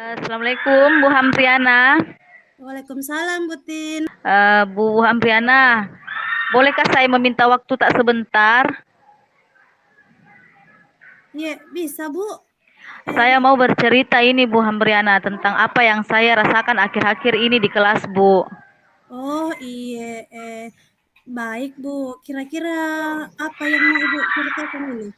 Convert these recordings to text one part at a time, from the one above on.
Assalamualaikum Bu Hampriana. Waalaikumsalam, Butin. Bu Hampriana, bolehkah saya meminta waktu tak sebentar? Iya, bisa, Bu. Saya mau bercerita ini Bu Hampriana tentang apa yang saya rasakan akhir-akhir ini di kelas Bu. Oh, iya. Baik, Bu. Kira-kira apa yang mau Ibu ceritakan ini?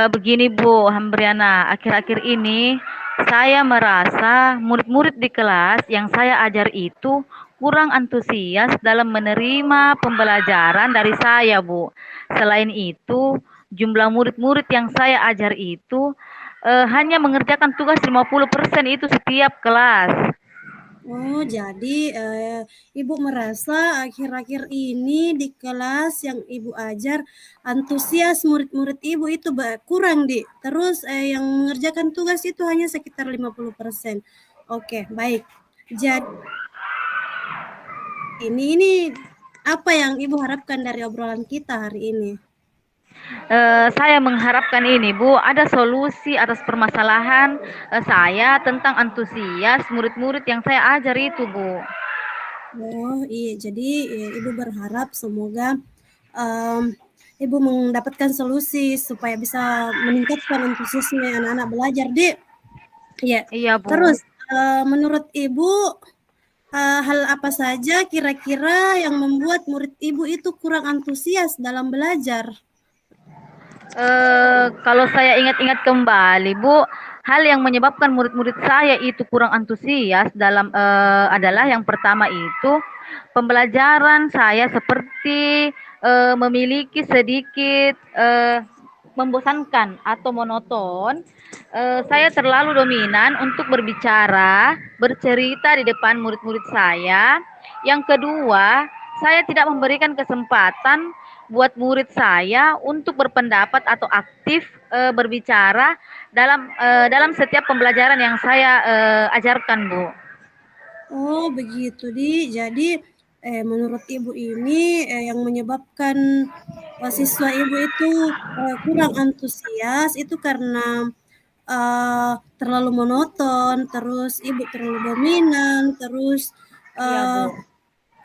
Begini Bu Hambriana, akhir-akhir ini saya merasa murid-murid di kelas yang saya ajar itu kurang antusias dalam menerima pembelajaran dari saya Bu. Selain itu, jumlah murid-murid yang saya ajar itu hanya mengerjakan tugas 50% itu setiap kelas. Oh, jadi Ibu merasa akhir-akhir ini di kelas yang Ibu ajar antusias murid-murid Ibu itu kurang, Di. Terus yang mengerjakan tugas itu hanya sekitar 50%. Oke, baik. Jadi ini apa yang Ibu harapkan dari obrolan kita hari ini? Saya mengharapkan ini Bu, ada solusi atas permasalahan saya tentang antusias murid-murid yang saya ajar itu Bu. Oh iya, jadi Ibu berharap semoga um, Ibu mendapatkan solusi supaya bisa meningkatkan antusiasme anak-anak belajar, Dik. Iya. Iya Bu. Terus menurut Ibu hal apa saja kira-kira yang membuat murid Ibu itu kurang antusias dalam belajar? Kalau saya ingat-ingat kembali Bu, hal yang menyebabkan murid-murid saya itu kurang antusias dalam adalah yang pertama itu pembelajaran saya seperti memiliki sedikit membosankan atau monoton. Saya terlalu dominan untuk berbicara, bercerita di depan murid-murid saya. Yang kedua, saya tidak memberikan kesempatan buat murid saya untuk berpendapat atau aktif berbicara dalam setiap pembelajaran yang saya ajarkan, Bu. Oh, begitu, Di. Jadi, menurut Ibu ini yang menyebabkan siswa Ibu itu kurang antusias itu karena terlalu monoton, terus Ibu terlalu dominan, terus Iya, Bu.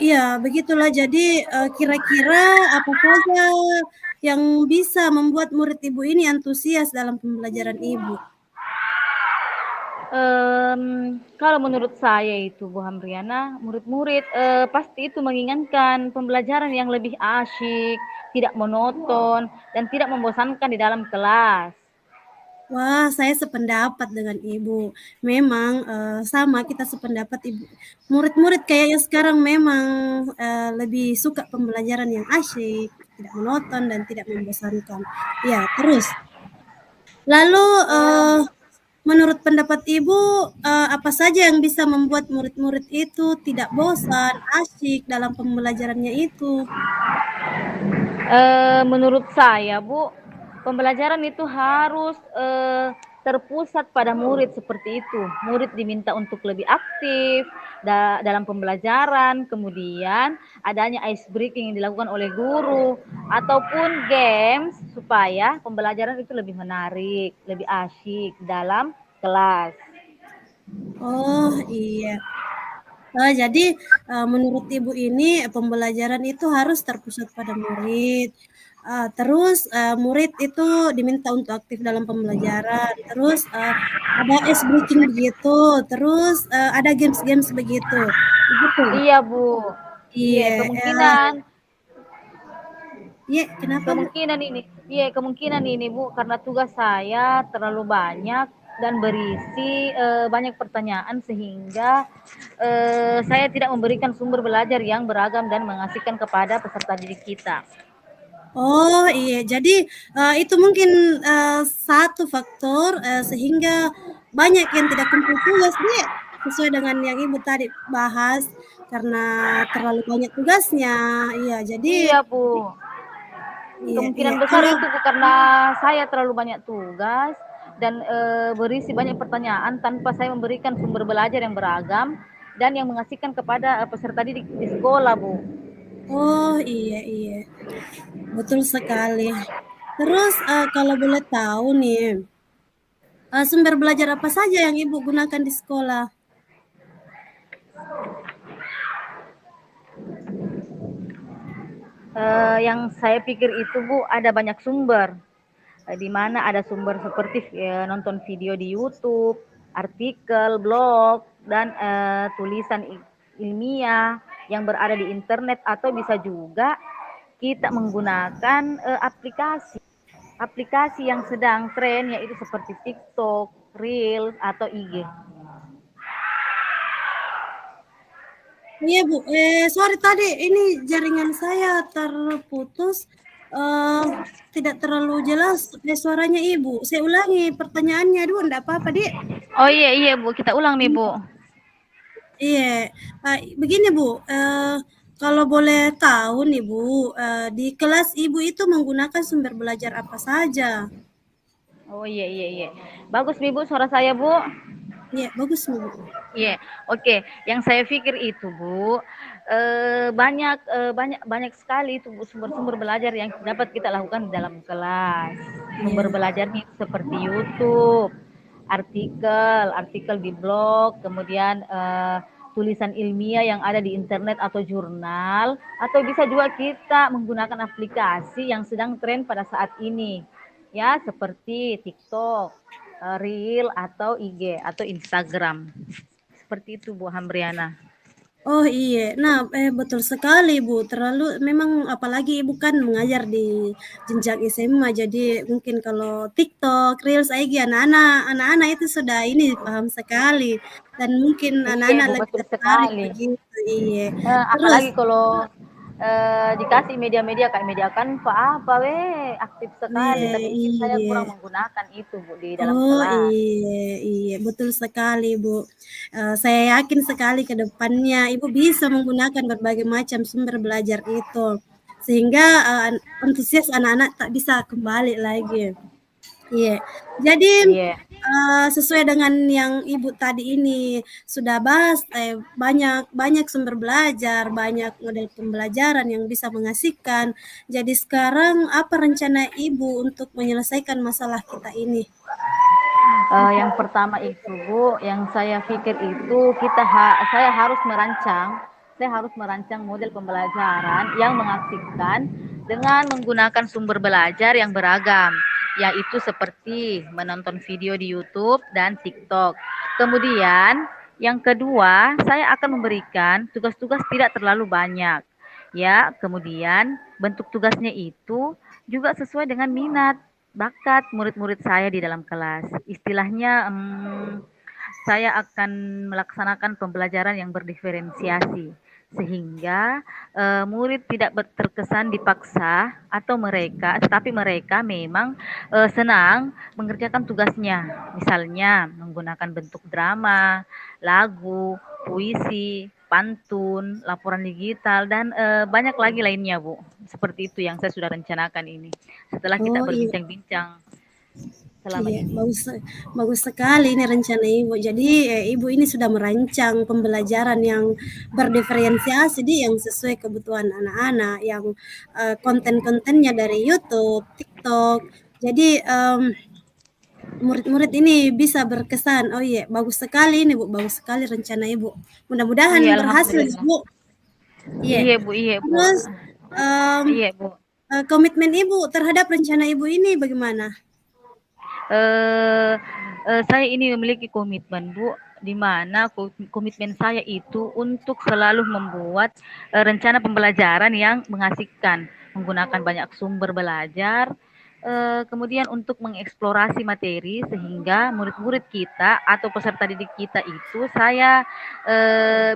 iya, begitulah. Jadi, kira-kira apa saja yang bisa membuat murid Ibu ini antusias dalam pembelajaran Ibu? Kalau menurut saya itu Bu Hamriana, murid-murid pasti itu menginginkan pembelajaran yang lebih asyik, tidak monoton, dan tidak membosankan di dalam kelas. Wah, saya sependapat dengan Ibu. Memang sama kita sependapat Ibu. Murid-murid kayaknya sekarang memang lebih suka pembelajaran yang asyik, tidak monoton dan tidak membosankan. Ya, terus. Lalu menurut pendapat Ibu apa saja yang bisa membuat murid-murid itu tidak bosan, asyik dalam pembelajarannya itu? Menurut saya, Bu, pembelajaran itu harus terpusat pada murid seperti itu. Murid diminta untuk lebih aktif dalam pembelajaran, kemudian adanya ice breaking yang dilakukan oleh guru ataupun games supaya pembelajaran itu lebih menarik, lebih asyik dalam kelas. Oh, iya. Jadi menurut Ibu ini pembelajaran itu harus terpusat pada murid. Terus murid itu diminta untuk aktif dalam pembelajaran. Terus ada ice breaking begitu. Terus ada games-games begitu. Begitu. Iya, Bu. Iya, Iya. kemungkinan Iya, kenapa Bu? Kemungkinan ini Bu, karena tugas saya terlalu banyak dan berisi banyak pertanyaan sehingga saya tidak memberikan sumber belajar yang beragam dan mengasihkan kepada peserta didik kita. Oh iya, jadi itu mungkin satu faktor sehingga banyak yang tidak kumpul tugas deh, sesuai dengan yang Ibu tadi bahas karena terlalu banyak tugasnya. Iya, jadi Iya Bu, iya iya kemungkinan besar kalau itu Bu, karena saya terlalu banyak tugas dan berisi banyak pertanyaan tanpa saya memberikan sumber belajar yang beragam dan yang mengasihkan kepada peserta didik di sekolah Bu. oh iya iya, betul sekali. Terus kalau boleh tahu nih, Sumber belajar apa saja yang Ibu gunakan di sekolah? Yang saya pikir itu Bu ada banyak sumber, di mana ada sumber seperti nonton video di YouTube, artikel, blog, dan tulisan ilmiah yang berada di internet, atau bisa juga kita menggunakan aplikasi aplikasi yang sedang tren, yaitu seperti TikTok, Reels, atau IG. Iya Bu, sorry tadi ini jaringan saya terputus, tidak terlalu jelas suaranya Ibu. Saya ulangi pertanyaannya dulu, enggak apa-apa, Dik? Oh iya iya Bu, kita ulang nih Bu. Iya, begini Bu, kalau boleh tahu nih Bu, di kelas Ibu itu menggunakan sumber belajar apa saja? Oh iya iya iya. Bagus nih Bu suara saya Bu. Iya, bagus nih Bu. Iya, oke. Yang saya pikir itu Bu, banyak banyak sekali itu Bu, sumber-sumber belajar yang dapat kita lakukan di dalam kelas. Sumber Iya. belajarnya itu seperti YouTube, artikel di blog, kemudian tulisan ilmiah yang ada di internet atau jurnal, atau bisa juga kita menggunakan aplikasi yang sedang tren pada saat ini, ya seperti TikTok, Reel, atau IG atau Instagram. Seperti itu Bu Hambriana. Oh iya, nah betul sekali Bu, terlalu memang apalagi Ibu kan mengajar di jenjang SMA, jadi mungkin kalau TikTok, Reels, IG anak-anak itu sudah ini paham sekali dan mungkin Iya anak-anak Bu, lebih betul tertarik sekali. begitu, iya. Apalagi Terus kalau dikasih media-media kayak media Canva, apa weh, aktif sekali. iya Tapi mungkin saya iya. kurang menggunakan itu Bu di dalam Oh, kelas. iya iya, betul sekali, Bu. Saya yakin sekali ke depannya Ibu bisa menggunakan berbagai macam sumber belajar itu, sehingga, antusias anak-anak tak bisa kembali lagi. Iya. Jadi, Iya. sesuai dengan yang Ibu tadi ini sudah bahas, banyak banyak sumber belajar, banyak model pembelajaran yang bisa mengasihkan. Jadi sekarang apa rencana Ibu untuk menyelesaikan masalah kita ini? Yang pertama itu Bu, yang saya pikir itu saya harus merancang model pembelajaran yang mengasihkan dengan menggunakan sumber belajar yang beragam, yaitu seperti menonton video di YouTube dan TikTok. Kemudian yang kedua, saya akan memberikan tugas-tugas tidak terlalu banyak. Ya, kemudian bentuk tugasnya itu juga sesuai dengan minat bakat murid-murid saya di dalam kelas. Istilahnya, saya akan melaksanakan pembelajaran yang berdiferensiasi sehingga murid tidak terkesan dipaksa, atau tetapi mereka memang senang mengerjakan tugasnya. Misalnya menggunakan bentuk drama, lagu, puisi, pantun, laporan digital, dan banyak lagi lainnya, Bu. Seperti itu yang saya sudah rencanakan ini. Setelah kita Oh, iya. berbincang-bincang selama Iya, ini. bagus sekali ini rencana Ibu. Jadi, Ibu ini sudah merancang pembelajaran yang berdiferensiasi yang sesuai kebutuhan anak-anak, yang, konten-kontennya dari YouTube, TikTok. Jadi, murid-murid ini bisa berkesan. Oh iya, bagus sekali ini Bu, bagus sekali rencana Ibu. Mudah-mudahan Iya, berhasil alhamdulillah. Bu. Iya. Iya, Bu, iya, Bu. Terus, mmm, Iya, Bu. komitmen Ibu terhadap rencana Ibu ini bagaimana? Eh, saya ini memiliki komitmen, Bu, di mana komitmen saya itu untuk selalu membuat rencana pembelajaran yang mengasihkan, menggunakan banyak sumber belajar, kemudian untuk mengeksplorasi materi sehingga murid-murid kita atau peserta didik kita itu saya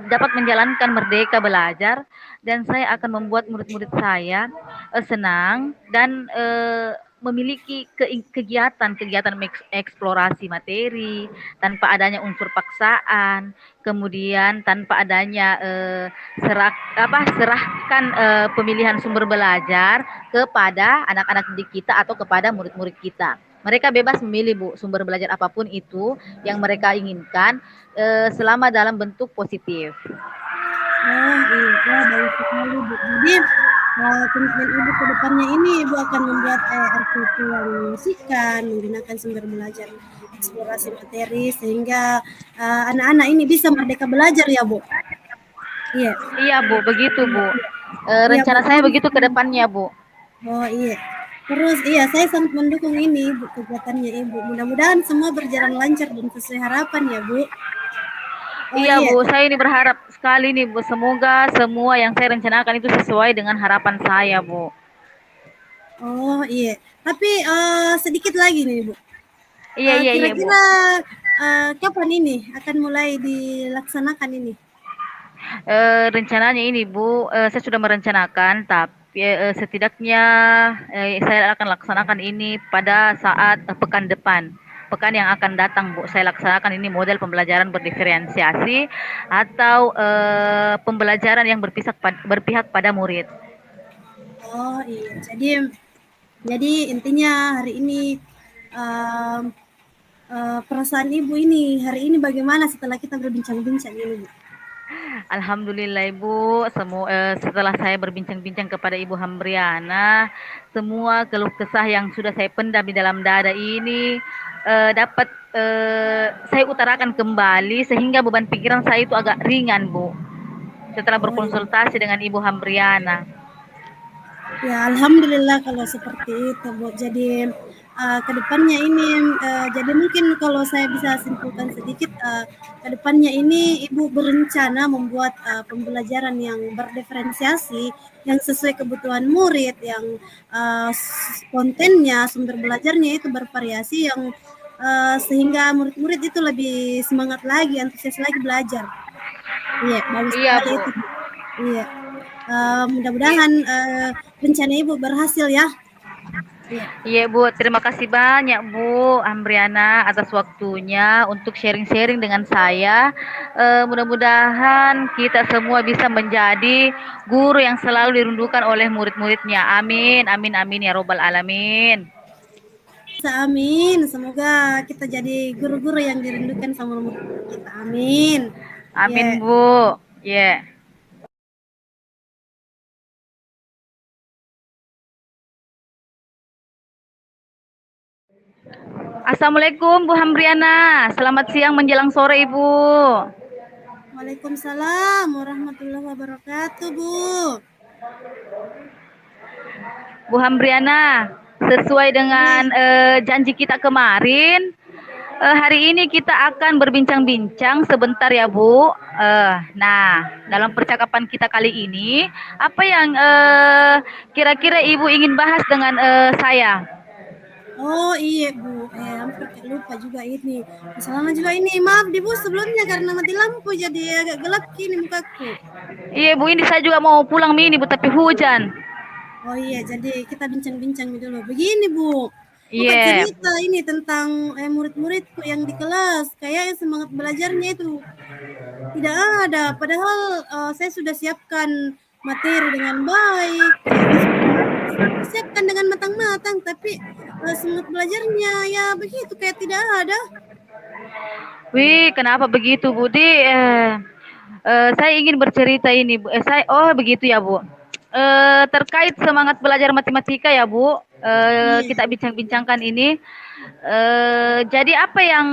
dapat menjalankan merdeka belajar, dan saya akan membuat murid-murid saya senang dan memiliki kegiatan-kegiatan eksplorasi materi tanpa adanya unsur paksaan, kemudian tanpa adanya serahkan pemilihan sumber belajar kepada anak-anak didik kita atau kepada murid-murid kita. Mereka bebas memilih, Bu, sumber belajar apapun itu yang mereka inginkan, selama dalam bentuk positif. Oh, iya, bagus sekali Bu. Jadi komitmen Ibu ke depannya ini, Ibu akan membuat RPP yang musikan, menggunakan sumber belajar eksplorasi materi sehingga anak-anak ini bisa merdeka belajar ya, Bu? Iya. Iya Bu, begitu Iya, Bu. iya. Iya, Bu. Rencana saya Terus begitu ke depannya Bu. oh, iya. Terus iya, saya sangat mendukung ini, Bu, kegiatannya Ibu. Mudah-mudahan semua berjalan lancar dan sesuai harapan ya, Bu. Oh, Iya iya. Bu, saya ini berharap sekali nih Bu, semoga semua yang saya rencanakan itu sesuai dengan harapan saya Bu. Oh, iya. Tapi sedikit lagi nih, Bu. Iya iya iya Bu. Kira-kira kapan ini akan mulai dilaksanakan ini? Rencananya ini Bu, saya sudah merencanakan, tapi setidaknya saya akan laksanakan ini pada saat pekan depan. Pekan yang akan datang Bu, saya laksanakan ini model pembelajaran berdiferensiasi atau pembelajaran yang berpihak pada murid. Oh, iya. Jadi intinya hari ini um, perasaan Ibu ini hari ini bagaimana setelah kita berbincang-bincang ini, Bu? Alhamdulillah Ibu, setelah saya berbincang-bincang kepada Ibu Hambriana, semua keluh kesah yang sudah saya pendam di dalam dada ini dapat saya utarakan kembali sehingga beban pikiran saya itu agak ringan Bu. Setelah Oh, iya. berkonsultasi dengan Ibu Hambriana. Ya, alhamdulillah kalau seperti itu, Bu. Jadi ke depannya ini jadi mungkin kalau saya bisa simpulkan sedikit ke depannya ini Ibu berencana membuat pembelajaran yang berdiferensiasi, yang sesuai kebutuhan murid, yang kontennya, sumber belajarnya itu bervariasi yang sehingga murid-murid itu lebih semangat lagi, antusias lagi belajar. Iya, bagus Iya sekali Bu. itu, Bu. Iya. Mudah-mudahan rencana Ibu berhasil ya. Iya. Iya Bu, terima kasih banyak Bu Ambriana atas waktunya untuk sharing-sharing dengan saya. Mudah-mudahan kita semua bisa menjadi guru yang selalu dirindukan oleh murid-muridnya. Amin, amin, amin ya robbal alamin. Amin. Semoga kita jadi guru-guru yang dirindukan sama murid kita. Amin. Amin Ya. Bu. Ya. Yeah. Assalamualaikum Bu Hambriana. Selamat siang menjelang sore Ibu. Waalaikumsalam warahmatullahi wabarakatuh, Bu. Bu Hambriana, sesuai Iya. dengan janji kita kemarin, hari ini kita akan berbincang-bincang sebentar ya Bu. Nah, dalam percakapan kita kali ini, apa yang kira-kira Ibu ingin bahas dengan saya? Oh iya Bu, hampir lupa juga ini. Masalahnya juga ini, maaf di Bu sebelumnya karena mati lampu jadi agak gelap gini mukaku. Iya Bu, ini saya juga mau pulang mini Bu, tapi hujan. Oh iya, jadi kita bincang-bincang dulu. Begini Bu, buka Iya. cerita ini tentang murid-muridku yang di kelas. Kayak semangat belajarnya itu tidak ada. Padahal saya sudah siapkan materi dengan baik. Saya sudah persiapkan dengan matang-matang. Tapi semangat belajarnya ya begitu kayak tidak ada. Wih, kenapa begitu Budi? Saya ingin bercerita ini, Bu. Oh begitu ya Bu. Terkait semangat belajar matematika ya Bu, Iya. kita bincang-bincangkan ini. Jadi apa yang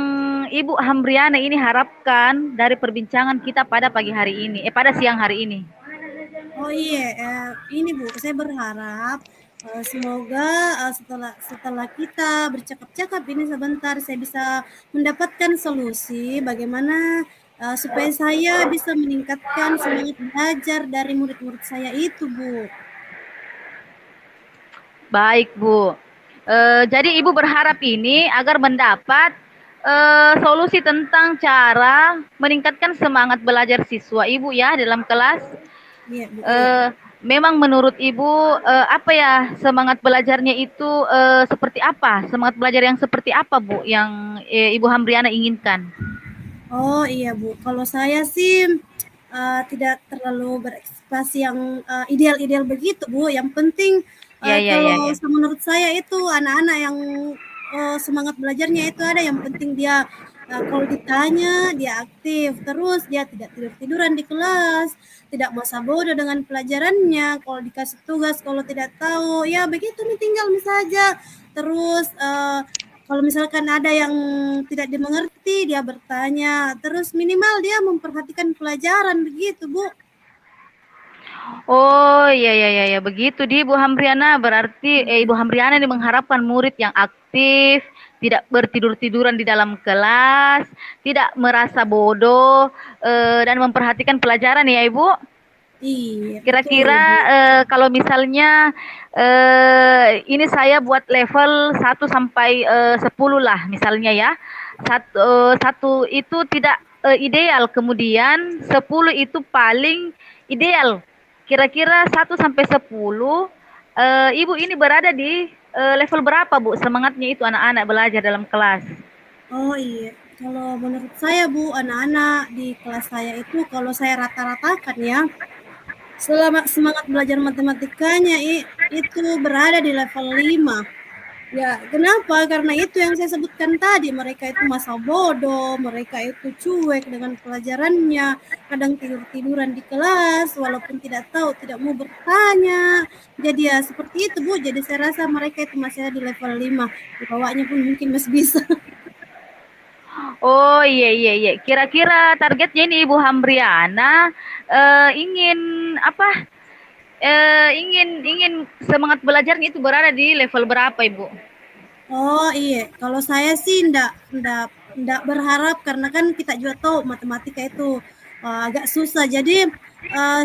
Ibu Hambriana ini harapkan dari perbincangan kita pada pagi hari ini, pada siang hari ini? Oh iya, ini Bu, saya berharap semoga setelah setelah kita bercakap-cakap ini sebentar, saya bisa mendapatkan solusi bagaimana supaya saya bisa meningkatkan semangat belajar dari murid-murid saya itu, Bu. Baik Bu. Jadi Ibu berharap ini agar mendapat solusi tentang cara meningkatkan semangat belajar siswa Ibu ya dalam kelas. Iya, Bu, iya. Memang menurut Ibu apa ya semangat belajarnya itu seperti apa? Semangat belajar yang seperti apa Bu yang Ibu Hambriana inginkan? Oh iya Bu, kalau saya sih tidak terlalu berekspektasi yang ideal-ideal begitu Bu. Yang penting Ya ya ya kalau ya. menurut saya itu anak-anak yang semangat belajarnya itu ada. Yang penting dia Kalau ditanya dia aktif, terus dia tidak tidur-tiduran di kelas, tidak masa bodoh dengan pelajarannya, kalau dikasih tugas kalau tidak tahu, ya begitu nih tinggal saja. Terus, kalau misalkan ada yang tidak dimengerti, dia bertanya, terus minimal dia memperhatikan pelajaran, begitu, Bu. Oh, iya iya iya ya, begitu di Ibu Hamriana. Berarti Ibu Hamriana ini mengharapkan murid yang aktif, tidak bertidur-tiduran di dalam kelas, tidak merasa bodoh, dan memperhatikan pelajaran ya, Ibu. Iya, betul, Kira-kira Bu. kalau misalnya ini saya buat level 1 sampai 10 lah misalnya ya. Satu itu tidak ideal, kemudian 10 itu paling ideal. Kira-kira 1 sampai 10, Ibu ini berada di level berapa, Bu? Semangatnya itu anak-anak belajar dalam kelas. Oh, iya. Kalau menurut saya, Bu, anak-anak di kelas saya itu kalau saya rata-ratakan ya, selama semangat belajar matematikanya itu berada di level 5. Ya, kenapa? Karena itu yang saya sebutkan tadi, mereka itu masa bodoh, mereka itu cuek dengan pelajarannya, kadang tidur-tiduran di kelas, walaupun tidak tahu, tidak mau bertanya. Jadi ya seperti itu, Bu. Jadi saya rasa mereka itu masih ada di level 5. Di bawahnya pun mungkin masih bisa. Oh, iya iya iya. Kira-kira targetnya ini Ibu Hambriana ingin apa? Ingin ingin semangat belajarnya itu berada di level berapa, Ibu? Oh, iya. Kalau saya sih ndak berharap karena kan kita juga tahu matematika itu agak susah. Jadi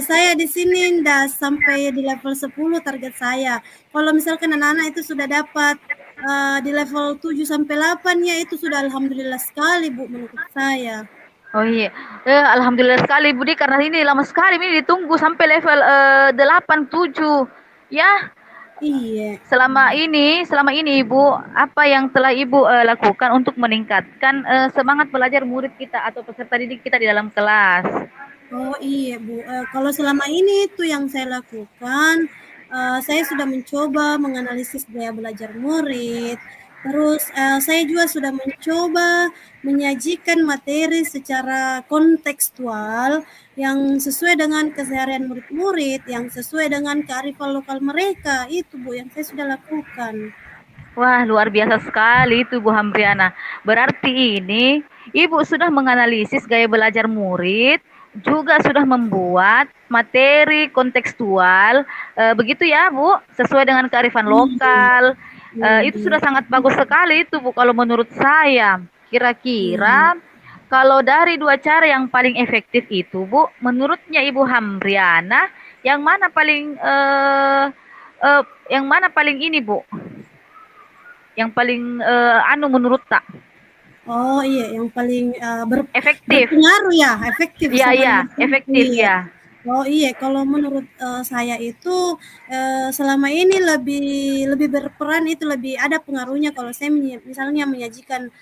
saya di sini ndak sampai di level 10 target saya. Kalau misalkan anak-anak itu sudah dapat di level 7 sampai 8 ya itu sudah alhamdulillah sekali, Bu, menurut saya. Oh iya, alhamdulillah sekali Budi karena ini lama sekali ini ditunggu sampai level 8 7. Ya, Iya. selama ini Ibu, apa yang telah Ibu lakukan untuk meningkatkan semangat belajar murid kita atau peserta didik kita di dalam kelas? Oh, iya, Bu. Kalau selama ini itu yang saya lakukan, saya sudah mencoba menganalisis gaya belajar murid, terus, saya juga sudah mencoba menyajikan materi secara kontekstual yang sesuai dengan keseharian murid-murid, yang sesuai dengan kearifan lokal mereka, itu, Bu, yang saya sudah lakukan. Wah, luar biasa sekali itu Bu Hamriana. Berarti ini Ibu sudah menganalisis gaya belajar murid, juga sudah membuat materi kontekstual, begitu ya Bu, sesuai dengan kearifan Iya, lokal. iya, Itu Bu. sudah sangat bagus sekali itu Bu kalau menurut saya. Iya. Kira-kira kalau dari dua cara yang paling efektif itu Bu, menurutnya Ibu Hamriana, yang mana paling yang mana paling ini Bu? Yang paling menurut tak Oh, iya, yang paling, efektif. berpengaruh ya, efektif Iya sama iya, murid, efektif iya. ya. Oh, iya, kalau menurut, saya itu, selama ini lebih lebih berperan itu lebih ada pengaruhnya kalau saya misalnya menyajikan,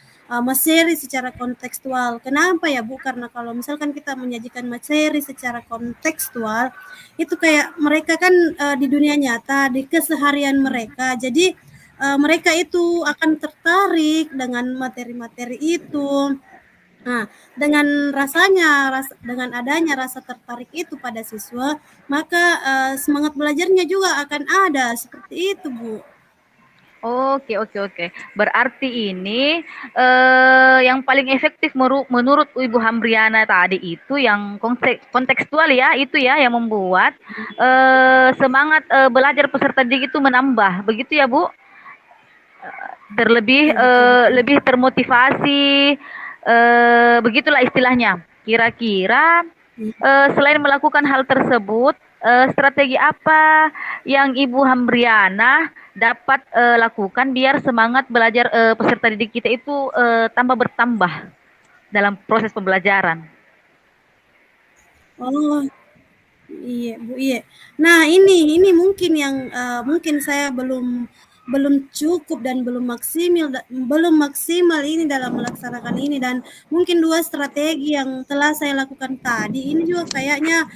materi secara kontekstual. Kenapa ya, Bu? Karena kalau misalkan kita menyajikan materi secara kontekstual, itu kayak mereka kan, di dunia nyata, di keseharian mereka. Jadi, mereka itu akan tertarik dengan materi-materi itu. Nah, dengan adanya rasa tertarik itu pada siswa, maka, semangat belajarnya juga akan ada, seperti itu, Bu. Oke oke oke. Berarti ini yang paling efektif menurut Ibu Hambriana tadi itu yang kontekstual ya, itu ya yang membuat semangat belajar peserta didik itu menambah. Begitu ya, Bu? Terlebih Iya, betul, betul. lebih termotivasi, begitulah istilahnya. Kira-kira selain melakukan hal tersebut, strategi apa yang Ibu Hambriana dapat lakukan biar semangat belajar peserta didik kita itu tambah bertambah dalam proses pembelajaran? Oh, iya, Bu, iya. Nah, ini mungkin yang, mungkin saya belum belum cukup dan belum maksimal ini dalam melaksanakan ini dan mungkin 2 strategi yang telah saya lakukan tadi ini juga kayaknya,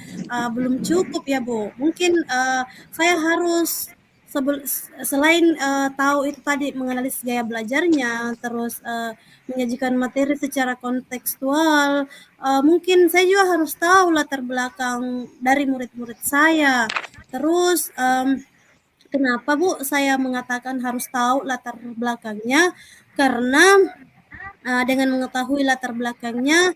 belum cukup ya, Bu. Mungkin, saya harus selain tahu itu tadi menganalisis gaya belajarnya, terus menyajikan materi secara kontekstual, mungkin saya juga harus tahu latar belakang dari murid-murid saya. Terus kenapa Bu saya mengatakan harus tahu latar belakangnya? Karena dengan mengetahui latar belakangnya,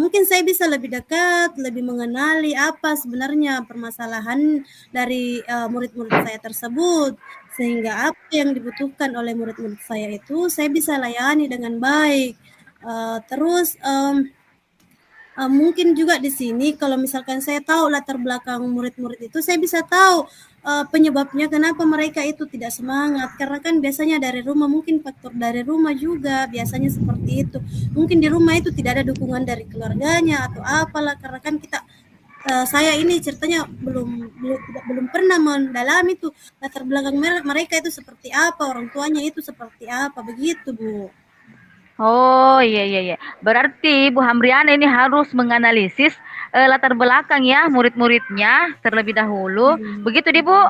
mungkin saya bisa lebih dekat, lebih mengenali apa sebenarnya permasalahan dari, murid-murid saya tersebut. Sehingga apa yang dibutuhkan oleh murid-murid saya itu, saya bisa layani dengan baik. Terus, mungkin juga di sini kalau misalkan saya tahu latar belakang murid-murid itu, saya bisa tahu, penyebabnya kenapa mereka itu tidak semangat. Karena kan biasanya dari rumah, mungkin faktor dari rumah juga biasanya seperti itu. Mungkin di rumah itu tidak ada dukungan dari keluarganya atau apalah, karena kan saya ini ceritanya belum pernah mendalami itu latar belakang mereka itu seperti apa, orang tuanya itu seperti apa, begitu, Bu. Oh, iya iya iya. Berarti Bu Hamriana ini harus menganalisis, latar belakang ya murid-muridnya terlebih dahulu. Iya, Begitu deh, Bu?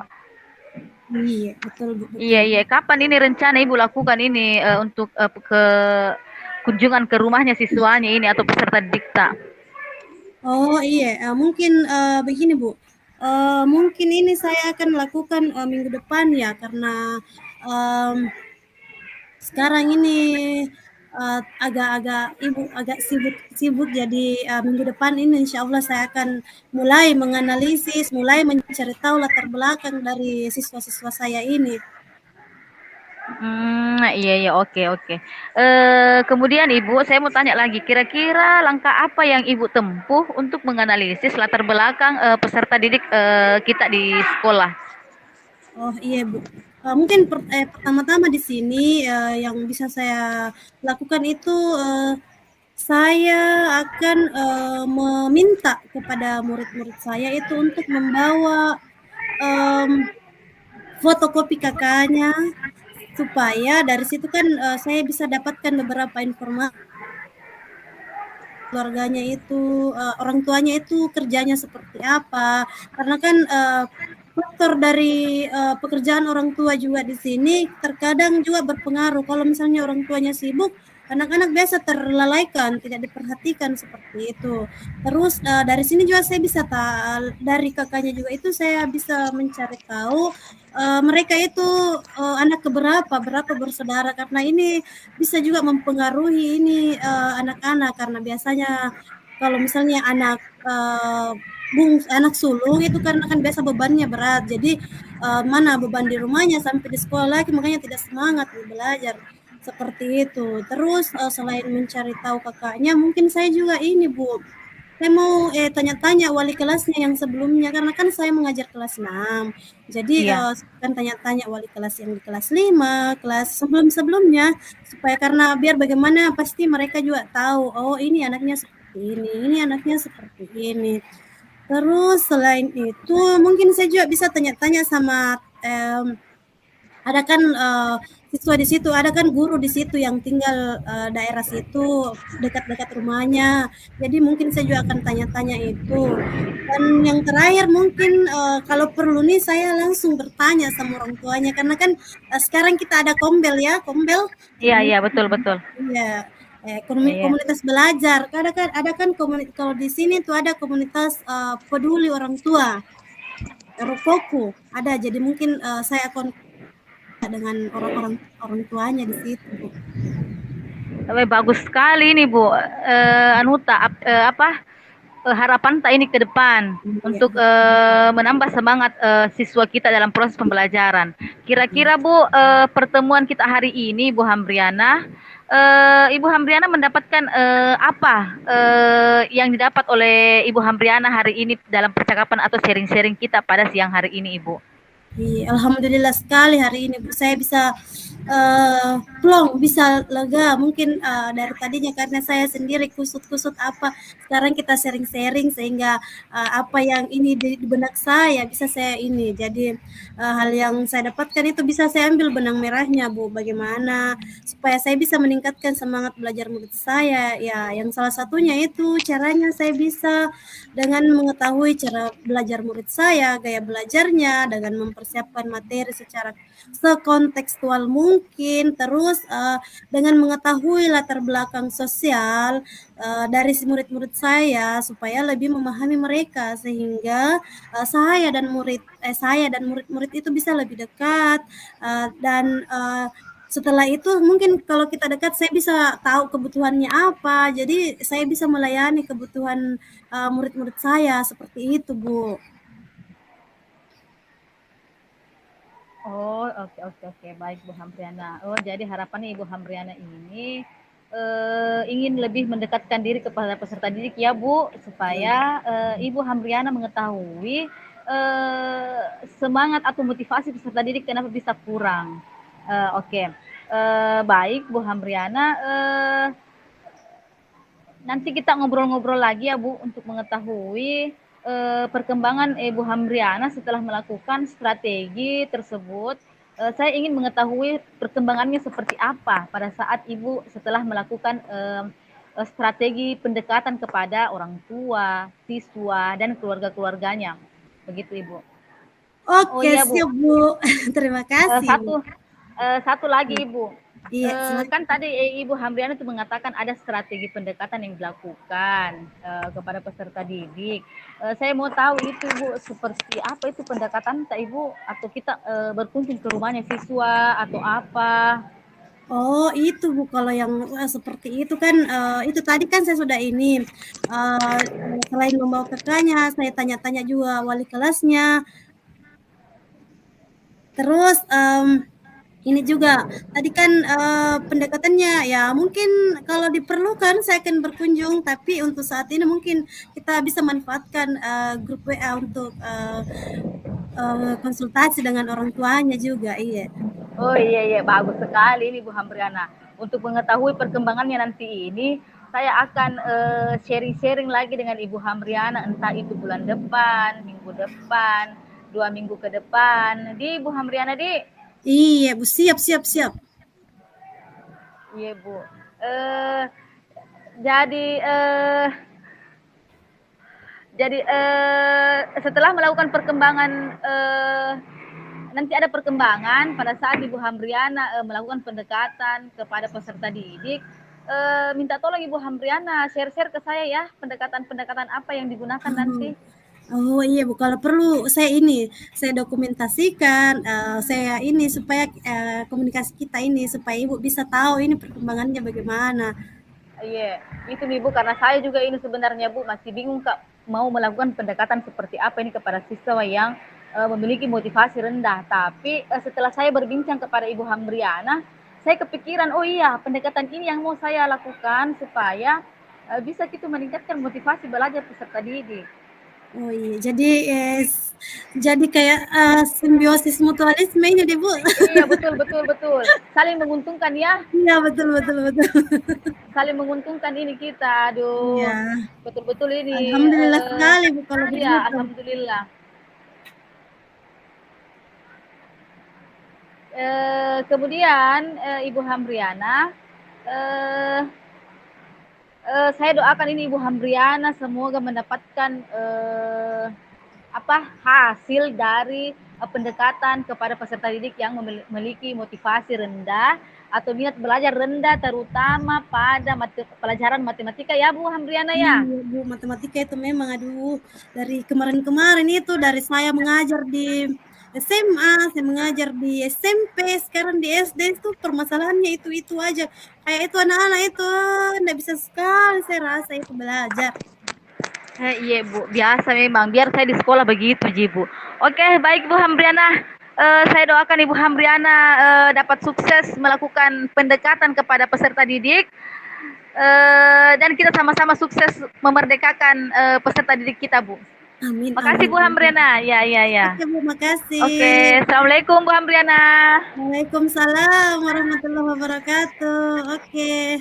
iya, betul, Bu, Iya betul. iya. Kapan ini rencana Ibu lakukan ini, untuk, ke kunjungan ke rumahnya siswanya ini atau peserta dikta? Oh iya, mungkin, begini Bu, mungkin ini saya akan lakukan, minggu depan ya karena, mmm, sekarang ini, agak-agak agak sibuk sibuk jadi, minggu depan ini insyaallah saya akan mulai menganalisis, mulai mencari tahu latar belakang dari siswa-siswa saya ini. Iya iya, oke oke. Kemudian Ibu, saya mau tanya lagi, kira-kira langkah apa yang Ibu tempuh untuk menganalisis latar belakang, peserta didik, kita di sekolah? Oh iya Bu, mungkin pertama-tama di sini, yang bisa saya lakukan itu, saya akan, meminta kepada murid-murid saya itu untuk membawa, mmm, fotokopi KK-nya, supaya dari situ kan, saya bisa dapatkan beberapa informasi keluarganya itu, orang tuanya itu kerjanya seperti apa. Karena kan, faktor dari, pekerjaan orang tua juga di sini terkadang juga berpengaruh. Kalau misalnya orang tuanya sibuk, anak-anak biasa terlalaikan, tidak diperhatikan seperti itu. Terus, dari sini juga saya bisa dari Kakaknya juga itu saya bisa mencari tahu, mereka itu, anak berapa bersaudara, karena ini bisa juga mempengaruhi ini, anak-anak karena biasanya kalau misalnya anak sulung itu karena kan biasa bebannya berat. Jadi, mana beban di rumahnya sampai di sekolah lagi makanya tidak semangat belajar, seperti itu. Terus, selain mencari tahu Kakaknya, mungkin saya juga ini, Bu, saya mau, tanya-tanya wali kelasnya yang sebelumnya, karena kan saya mengajar kelas 6. Jadi, Iya. saya akan tanya-tanya wali kelas yang di kelas 5, kelas sebelum-sebelumnya, supaya karena biar bagaimana pasti mereka juga tahu, oh ini anaknya seperti ini anaknya seperti ini. Terus selain itu mungkin saya juga bisa tanya-tanya sama, ada kan, siswa di situ, ada kan guru di situ yang tinggal, daerah situ, dekat-dekat rumahnya. Jadi mungkin saya juga akan tanya-tanya itu. Dan yang terakhir mungkin, kalau perlu nih saya langsung bertanya sama orang tuanya, karena kan, sekarang kita ada Kombel ya, Kombel. Iya Jadi iya, betul betul. iya, Iya. komunitas belajar. Ada kan kalau di sini tuh ada komunitas, peduli orang tua, Rokoku, ada. Jadi mungkin, saya akan dengan orang-orang orang tuanya di situ, Bu. Bagus sekali ini Bu, harapan tak ini ke depan Iya, untuk, betul. menambah semangat, siswa kita dalam proses pembelajaran. Iya. Kira-kira Bu, pertemuan kita hari ini Bu Hamriana, Ibu Hamriana mendapatkan, apa, yang didapat oleh Ibu Hamriana hari ini dalam percakapan atau sharing-sharing kita pada siang hari ini, Ibu? Iya, alhamdulillah sekali hari ini Bu, saya bisa, plong, bisa lega. Mungkin, dari tadinya karena saya sendiri kusut-kusut apa, sekarang kita sharing-sharing sehingga, apa yang ini di benak saya bisa saya ini. Jadi, hal yang saya dapatkan itu bisa saya ambil benang merahnya Bu, bagaimana supaya saya bisa meningkatkan semangat belajar murid saya. Ya, yang salah satunya itu caranya saya bisa dengan mengetahui cara belajar murid saya, gaya belajarnya, dengan mempersiapkan materi secara sekontekstual mungkin, terus dengan mengetahui latar belakang sosial dari si murid-murid saya supaya lebih memahami mereka sehingga saya dan murid-murid itu bisa lebih dekat dan setelah itu mungkin kalau kita dekat saya bisa tahu kebutuhannya apa, jadi saya bisa melayani kebutuhan murid-murid saya seperti itu, Bu. Oh, oke oke oke, baik Bu Hamriana. Oh, jadi harapannya Ibu Hamriana ini ingin lebih mendekatkan diri kepada peserta didik ya Bu, supaya Ibu Hamriana mengetahui semangat atau motivasi peserta didik kenapa bisa kurang. Oke, baik Bu Hamriana. Nanti kita ngobrol-ngobrol lagi ya Bu untuk mengetahui perkembangan Ibu Hamriana setelah melakukan strategi tersebut. Saya ingin mengetahui perkembangannya seperti apa pada saat Ibu setelah melakukan strategi pendekatan kepada orang tua, siswa, dan keluarga-keluarganya. Begitu Ibu. Oh Oke, iya Bu, siap, Bu. Terima kasih, Bu. satu lagi Ibu. Iya, silakan. Kan tadi Ibu Hamriana itu mengatakan ada strategi pendekatan yang dilakukan kepada peserta didik. Saya mau tahu itu Bu, seperti apa itu pendekatan Ibu, atau kita berkunjung ke rumahnya siswa atau apa? Oh, itu Bu, kalau yang seperti itu kan itu tadi kan saya sudah ini selain membawa kakaknya, saya tanya-tanya juga wali kelasnya. Terus ini juga tadi kan pendekatannya ya mungkin kalau diperlukan saya akan berkunjung, tapi untuk saat ini mungkin kita bisa manfaatkan grup WA untuk konsultasi dengan orang tuanya juga, iya. Oh iya iya, bagus sekali ini Bu Hamriana. Untuk mengetahui perkembangannya nanti ini, saya akan sharing-sharing lagi dengan Ibu Hamriana, entah itu bulan depan, minggu depan, 2 minggu ke depan. Di Bu Hamriana di. Iya, Bu, siap siap siap. Iya Bu. Eh, jadi setelah melakukan perkembangan nanti ada perkembangan pada saat Ibu Hamriana melakukan pendekatan kepada peserta didik. Minta tolong Ibu Hamriana share-share ke saya ya pendekatan-pendekatan apa yang digunakan nanti. Oh iya Bu, kalau perlu saya dokumentasikan, saya ini supaya komunikasi kita ini supaya Ibu bisa tahu ini perkembangannya bagaimana. Iya, itu nih Bu, karena saya juga ini sebenarnya Bu masih bingung Kak mau melakukan pendekatan seperti apa ini kepada siswa yang memiliki motivasi rendah. Tapi setelah saya berbincang kepada Ibu Hamriana, saya kepikiran, oh iya pendekatan ini yang mau saya lakukan supaya bisa kita meningkatkan motivasi belajar peserta didik. Oh iya, jadi kayak simbiosis mutualisme ini deh Bu. Iya betul betul betul, saling menguntungkan ya. Iya betul betul betul. Saling menguntungkan ini kita, aduh Iya. betul-betul ini. Alhamdulillah sekali Bu kalau Ya begitu. alhamdulillah. Kemudian Ibu Hamriana, eh, saya doakan ini Ibu Hamriana semoga mendapatkan hasil dari pendekatan kepada peserta didik yang memiliki motivasi rendah atau minat belajar rendah, terutama pada pelajaran matematika ya Bu Hamriana ya. Iya Bu, matematika itu memang aduh dari kemarin-kemarin itu dari saya mengajar di SMA, saya mengajar di SMP, sekarang di SD itu permasalahannya itu aja. Kayak itu anak-anak itu enggak bisa sekali saya rasa itu belajar. Iya Bu, biasa memang. Biar saya di sekolah begitu Ji Bu. Oke, baik Bu Hamriana. Saya doakan Ibu Hamriana dapat sukses melakukan pendekatan kepada peserta didik. Dan kita sama-sama sukses memerdekakan peserta didik kita Bu. Amin. Makasih amin, Bu Hamriana. Ya ya ya. Oke Bu, makasih. Oke, assalamualaikum Bu Hamriana. Waalaikumsalam warahmatullahi wabarakatuh. Oke.